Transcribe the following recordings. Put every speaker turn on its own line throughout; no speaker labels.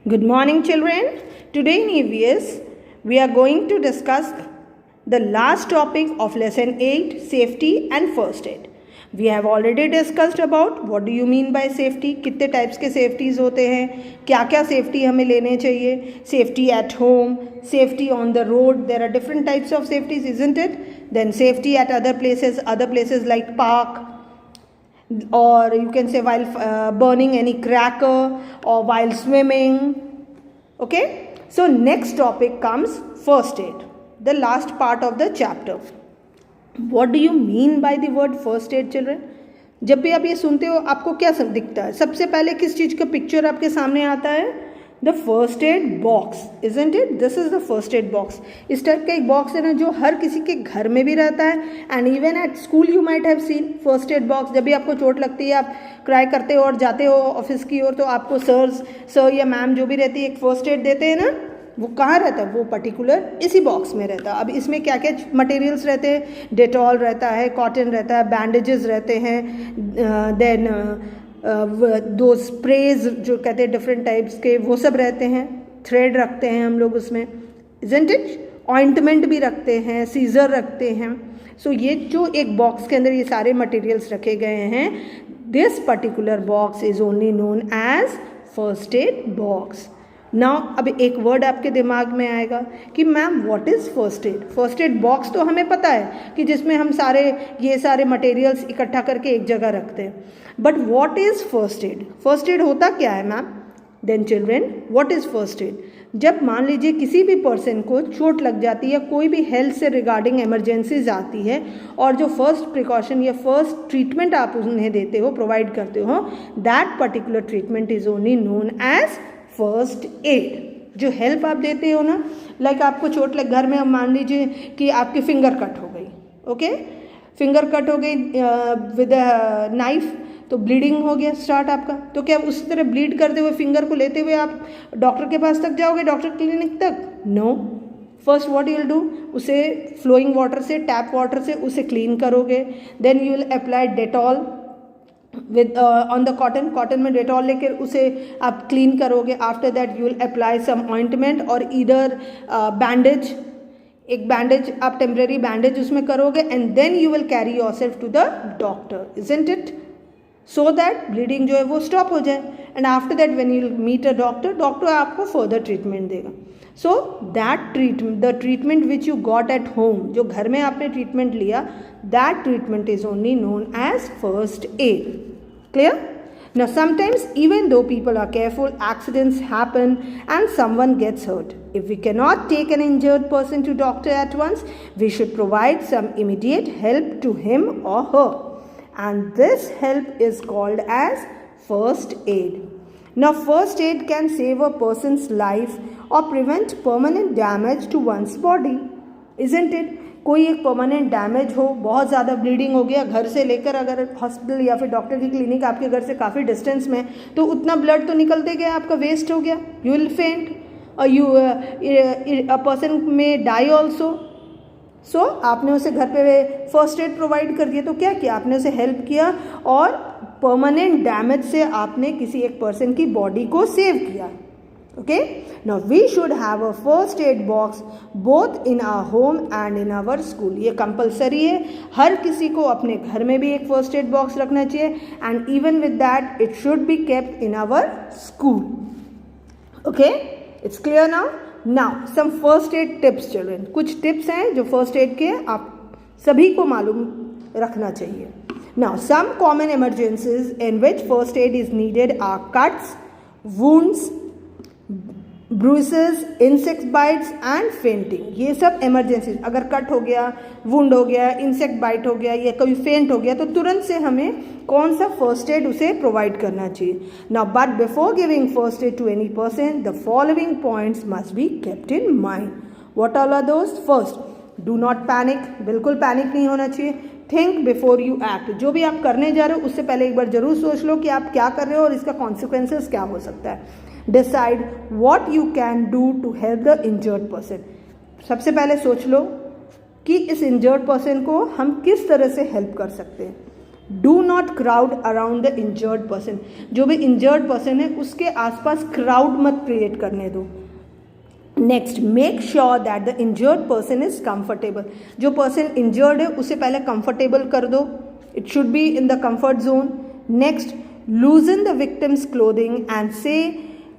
Good morning, children. Today in EVS, we are going to discuss the last topic of lesson 8, safety and first aid. We have already discussed about what do you mean by safety, कितने types के safeties होते हैं, क्या क्या safety हमें लेने चाहिए, safety at home, safety on the road. There are different types of safeties, isn't it? Then safety at other places like park, or you can say while burning any cracker or while swimming. Okay, so next topic comes first aid, the last part of the chapter. What do you mean by the word first aid, children? जब भी आप ये सुनते हो आपको क्या सब दिखता है? सबसे पहले किस चीज़ का पिक्चर आपके सामने आता है? The first aid box, isn't it? This is the first aid box. इस टाइप का एक बॉक्स है ना जो हर किसी के घर में भी रहता है, and even at school you might have seen first aid box. जब भी आपको चोट लगती है, आप क्राई करते हो और जाते हो ऑफिस की ओर, तो आपको सर या मैम जो भी रहती है एक फर्स्ट एड देते हैं ना. वो कहाँ रहता है? वो पर्टिकुलर इसी बॉक्स में रहता है. अब इसमें क्या क्या मटेरियल्स रहते हैं? डेटॉल रहता है, कॉटन रहता है, बैंडेजेस रहते हैं, देन दो स्प्रेज जो कहते हैं डिफरेंट टाइप्स के, वो सब रहते हैं. थ्रेड रखते हैं हम लोग उसमें, इजंट इट? ऑइंटमेंट भी रखते हैं, सीजर रखते हैं. सो ये जो एक बॉक्स के अंदर ये सारे मटेरियल्स रखे गए हैं, this particular box is only known as first aid box. Now अब एक वर्ड आपके दिमाग में आएगा कि ma'am what is first aid? First aid box तो हमें पता है कि जिसमें हम ये सारे मटेरियल्स इकट्ठा करके एक जगह रखते हैं, but what is first aid? First aid होता क्या है ma'am? Then children, what is first aid? जब मान लीजिए किसी भी पर्सन को चोट लग जाती है, कोई भी हेल्थ से रिगार्डिंग इमरजेंसीज आती है, और जो फर्स्ट प्रिकॉशन या फर्स्ट ट्रीटमेंट आप उन्हें देते हो, प्रोवाइड करते हो, that particular treatment is only known as first aid. जो हेल्प आप देते हो ना, लाइक आपको चोट लग, घर में अब मान लीजिए कि आपकी फिंगर कट हो गई, ओके, फिंगर कट हो गई विद नाइफ, तो ब्लीडिंग हो गया स्टार्ट आपका. तो क्या उसी तरह ब्लीड करते हुए फिंगर को लेते हुए आप डॉक्टर के पास तक जाओगे, डॉक्टर क्लिनिक तक? No. First what you will do, उसे फ्लोइंग वाटर से, टैप वाटर से उसे क्लीन करोगे. Then you will apply Dettol with on the cotton में डेटॉल लेकर उसे आप क्लीन करोगे. After that you will apply some ointment और ईदर बैंडेज, एक बैंडेज आप टेम्परेरी बैंडेज उसमें करोगे, and then you will carry yourself to the doctor, isn't it? So that bleeding जो है वो स्टॉप हो जाए. And after that when you meet a doctor आपको फर्दर ट्रीटमेंट देगा. So that treatment, the treatment which you got at home, जो घर में आपने ट्रीटमेंट लिया, that treatment is only known as first aid. Clear? Now sometimes even though people are careful, accidents happen and someone gets hurt. If we cannot take an injured person to doctor at once, we should provide some immediate help to him or her. And this help is called as first aid. Now first aid can save a person's life or prevent permanent damage to one's body. Isn't it? कोई एक permanent damage हो, बहुत ज़्यादा bleeding हो गया, घर से लेकर अगर हॉस्पिटल या फिर डॉक्टर की क्लिनिक आपके घर से काफ़ी डिस्टेंस में, तो उतना ब्लड तो निकलते गया, आपका वेस्ट हो गया, यू विल फेंट और अ पर्सन में डाई ऑल्सो. सो आपने उसे घर पे फर्स्ट एड प्रोवाइड कर दिया, तो क्या किया आपने? उसे हेल्प किया और परमानेंट डैमेज से आपने किसी एक पर्सन की बॉडी को सेव किया. Okay, now we should have a first aid box both in our home and in our school. ये कंपलसरी है, हर किसी को अपने घर में भी एक फर्स्ट एड बॉक्स रखना चाहिए, and even with that it should be kept in our school. Okay, it's clear now? Now some first aid tips children. कुछ टिप्स हैं जो फर्स्ट एड के आप सभी को मालूम रखना चाहिए. Now some common emergencies in which first aid is needed are cuts, wounds, bruises, insect bites and fainting. ये सब इमरजेंसी, अगर कट हो गया, वुंड हो गया, इंसेक्ट बाइट हो गया या कभी फेंट हो गया, तो तुरंत से हमें कौन सा फर्स्ट एड उसे प्रोवाइड करना चाहिए. Now but before giving first aid to any person, the following points must be kept in mind. What all are those? First, do not panic, बिल्कुल पैनिक नहीं होना चाहिए. थिंक बिफोर यू एक्ट, जो भी आप करने जा रहे हो उससे पहले एक बार जरूर सोच लो कि आप क्या कर रहे हो और इसका कॉन्सिक्वेंसेस क्या हो सकता है. Decide what you can do to help the injured person. सबसे पहले सोच लो कि इस इंजर्ड पर्सन को हम किस तरह से हेल्प कर सकते हैं. Do not crowd around the injured person, जो भी इंजर्ड पर्सन है उसके आसपास क्राउड मत क्रिएट करने दो। Next, make sure that the injured person is comfortable, जो पर्सन इंजर्ड है उसे पहले कंफर्टेबल कर दो, it should be in the comfort zone. Next, लूजन the victims clothing and से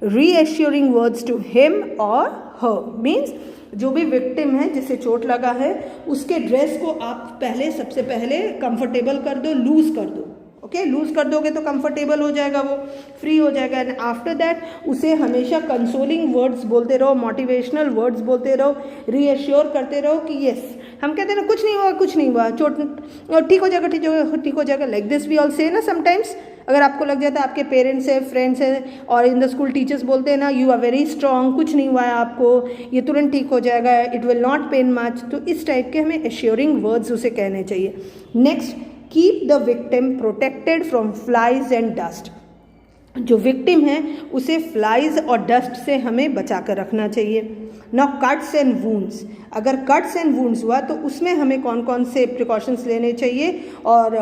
रीएश्योरिंग वर्ड्स टू हिम और हर, मीन्स जो भी विक्टिम है जिसे चोट लगा है उसके ड्रेस को आप पहले सबसे पहले कंफर्टेबल कर दो, लूज कर दो। ओके, लूज कर दोगे तो कंफर्टेबल हो जाएगा, वो फ्री हो जाएगा। एंड आफ्टर दैट उसे हमेशा कंसोलिंग वर्ड्स बोलते रहो, मोटिवेशनल वर्ड्स बोलते रहो, रीएश्योर करते रहो कि यस, हम कहते हैं ना कुछ नहीं हुआ, कुछ नहीं हुआ, चोट ठीक हो जाएगा, ठीक हो जाएगा, लाइक दिस वी ऑल से ना समटाइम्स। अगर आपको लग जाता है आपके पेरेंट्स है, फ्रेंड्स है और इन द स्कूल टीचर्स बोलते हैं ना यू आर वेरी स्ट्रांग, कुछ नहीं हुआ है आपको, ये तुरंत ठीक हो जाएगा, it will not pain much, तो इस टाइप के हमें एश्योरिंग वर्ड्स उसे कहने चाहिए। Next, keep the victim protected from flies and dust, जो विक्टिम है उसे फ्लाइज और डस्ट से हमें बचा कर रखना चाहिए। नाउ कट्स एंड वुंड्स, अगर कट्स एंड वुंड्स हुआ तो उसमें हमें कौन कौन से प्रिकॉशंस लेने चाहिए और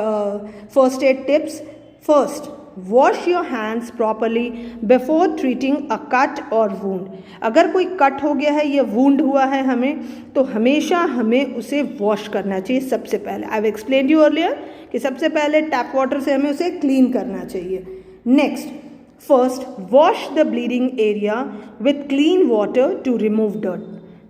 first aid tips. First, wash your hands properly before treating a cut और वूंड, अगर कोई कट हो गया है या वूंड हुआ है हमें तो हमेशा हमें उसे वॉश करना चाहिए सबसे पहले। I have explained you earlier कि सबसे पहले टैप वाटर से हमें उसे क्लीन करना चाहिए। Next, first wash the bleeding area with clean water to remove dirt,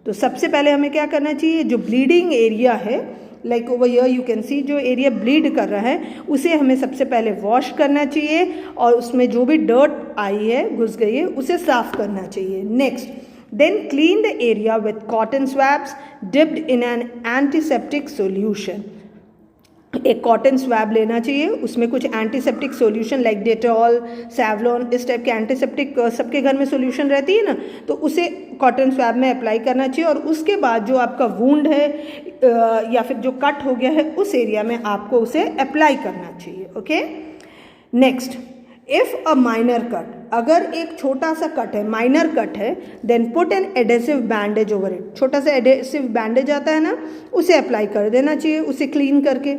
तो सबसे पहले हमें क्या करना चाहिए, जो ब्लीडिंग एरिया है like over here you can see, जो एरिया ब्लीड कर रहा है उसे हमें सबसे पहले वॉश करना चाहिए और उसमें जो भी डर्ट आई है, घुस गई है, उसे साफ करना चाहिए। Next, then clean the area with cotton swabs dipped in an antiseptic solution, एक कॉटन स्वैब लेना चाहिए, उसमें कुछ antiseptic solution like Dettol, Savlon, इस टाइप के एंटीसेप्टिक सबके घर में सॉल्यूशन रहती है ना, तो उसे कॉटन स्वैब में अप्लाई करना चाहिए और उसके बाद जो आपका वुंड है या फिर जो कट हो गया है उस एरिया में आपको उसे अप्लाई करना चाहिए। Okay, next, if a minor cut, अगर एक छोटा सा कट है, माइनर कट है, then put an adhesive bandage over it, छोटा सा एडेसिव बैंडेज आता है ना, उसे अप्लाई कर देना चाहिए, उसे क्लीन करके।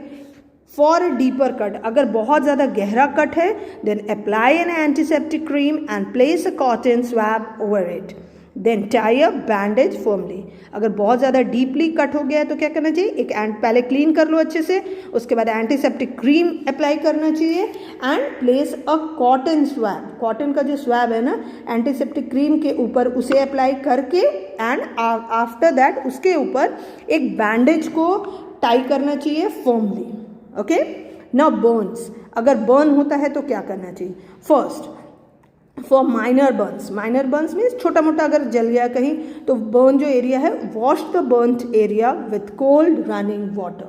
फॉर अ डीपर कट, अगर बहुत ज़्यादा गहरा कट है then apply an antiseptic cream and place a cotton swab over it, then tie a bandage firmly, अगर बहुत ज़्यादा डीपली कट हो गया है तो क्या करना चाहिए, एक पहले क्लीन कर लो अच्छे से, उसके बाद एंटीसेप्टिक क्रीम अप्लाई करना चाहिए and place a cotton swab, cotton का जो स्वैब है ना एंटीसेप्टिक क्रीम के ऊपर उसे अप्लाई करके एंड आफ्टर दैट उसके ऊपर एक बैंडेज को टाई करना चाहिए फर्मली। ओके, नाउ बर्न्स, अगर बर्न होता है तो क्या करना चाहिए। First, for minor Burns means छोटा मोटा अगर जल गया कहीं तो बर्न जो एरिया है, wash the burned area with cold running water,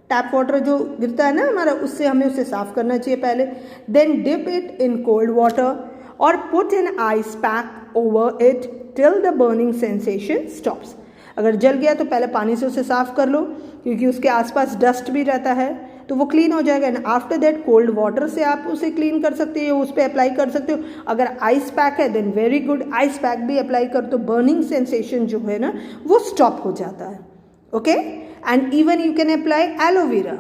tap water जो गिरता है ना हमारा उससे हमें उसे साफ करना चाहिए पहले। Then dip it in cold water और put an ice pack over it till the burning sensation stops, अगर जल गया तो पहले पानी से उसे साफ कर लो क्योंकि उसके आसपास डस्ट भी रहता है तो वो क्लीन हो जाएगा। And after that cold water से आप उसे क्लीन कर सकते हो, उस पर अप्लाई कर सकते हो। अगर आइस पैक है then very good, ice pack भी अप्लाई कर तो बर्निंग सेंसेशन जो है ना वो स्टॉप हो जाता है। Okay, and even you can apply aloe vera,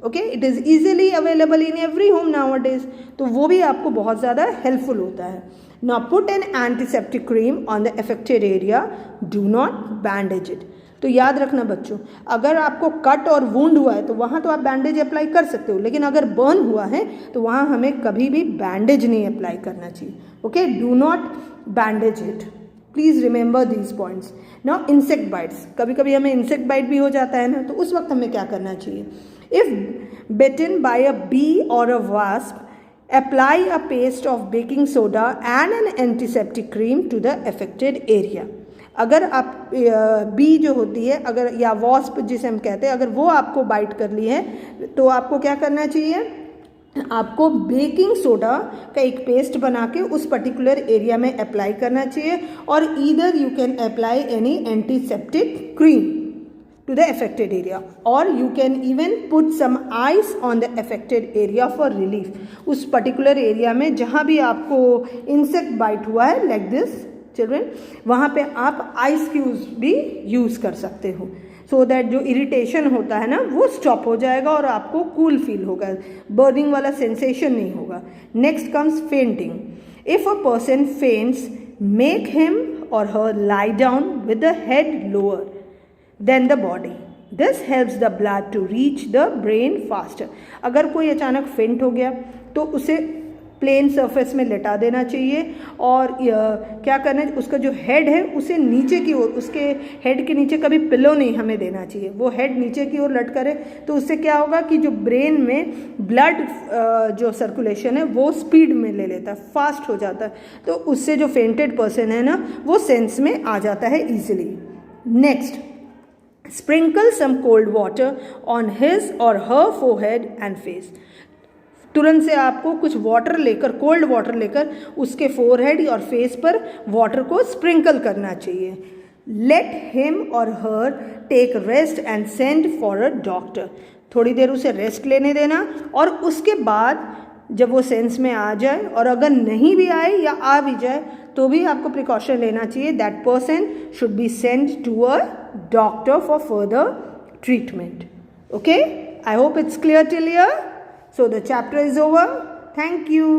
okay, it is easily available in every home nowadays, तो वो भी आपको बहुत ज़्यादा हेल्पफुल होता है। Now put an antiseptic cream on the affected area, do not bandage it, तो याद रखना बच्चों, अगर आपको कट और वुंड हुआ है तो वहाँ तो आप बैंडेज अप्लाई कर सकते हो, लेकिन अगर बर्न हुआ है तो वहाँ हमें कभी भी बैंडेज नहीं अप्लाई करना चाहिए। Okay, do not bandage it, please remember these points. Now insect bytes, कभी कभी हमें इंसेक्ट बाइट भी हो जाता है ना, तो उस वक्त हमें क्या करना चाहिए। If bitten by a bee और a wasp, apply a paste of baking soda and an antiseptic cream to the affected area, अगर आप बी जो होती है अगर या वॉस्प जिसे हम कहते हैं, अगर वो आपको बाइट कर ली है तो आपको क्या करना चाहिए, आपको बेकिंग सोडा का एक पेस्ट बना के उस पर्टिकुलर एरिया में अप्लाई करना चाहिए और either you can apply any antiseptic cream to the affected area or you can even put some ice on the affected area for relief, उस particular area में जहाँ भी आपको insect bite हुआ है like this children, वहाँ पे आप ice cubes भी use कर सकते हो। सो दैट जो इरिटेशन होता है ना वो स्टॉप हो जाएगा और आपको कूल फील होगा, बर्निंग वाला सेंसेशन नहीं होगा. Next comes fainting. If a person फेंट्स, make him or her lie down with the head lower than the body. This helps the blood to reach the brain faster. अगर कोई अचानक फेंट हो गया तो उसे प्लेन सरफेस में लेटा देना चाहिए और क्या करना है, उसका जो हेड है उसे नीचे की ओर, उसके हेड के नीचे कभी पिलो नहीं हमें देना चाहिए. वो हेड नीचे की ओर लटका रहे तो उससे क्या होगा कि जो ब्रेन में ब्लड जो सर्कुलेशन है वो स्पीड में ले लेता है, फास्ट हो जाता है. तो उससे जो फेंटेड पर्सन है ना वो सेंस में आ जाता है easily. Next, sprinkle some cold water on his और हर फोरहेड एंड फेस. तुरंत से आपको कुछ वाटर लेकर, कोल्ड वाटर लेकर उसके फोरहेड और फेस पर वाटर को स्प्रिंकल करना चाहिए. लेट हिम और her take rest and send for a doctor. थोड़ी देर उसे रेस्ट लेने देना और उसके बाद जब वो सेंस में आ जाए, और अगर नहीं भी आए या आ भी जाए तो भी आपको प्रिकॉशन लेना चाहिए. That person should be send to a doctor for further treatment. Okay, I hope it's clear till here. So the chapter is over. Thank you.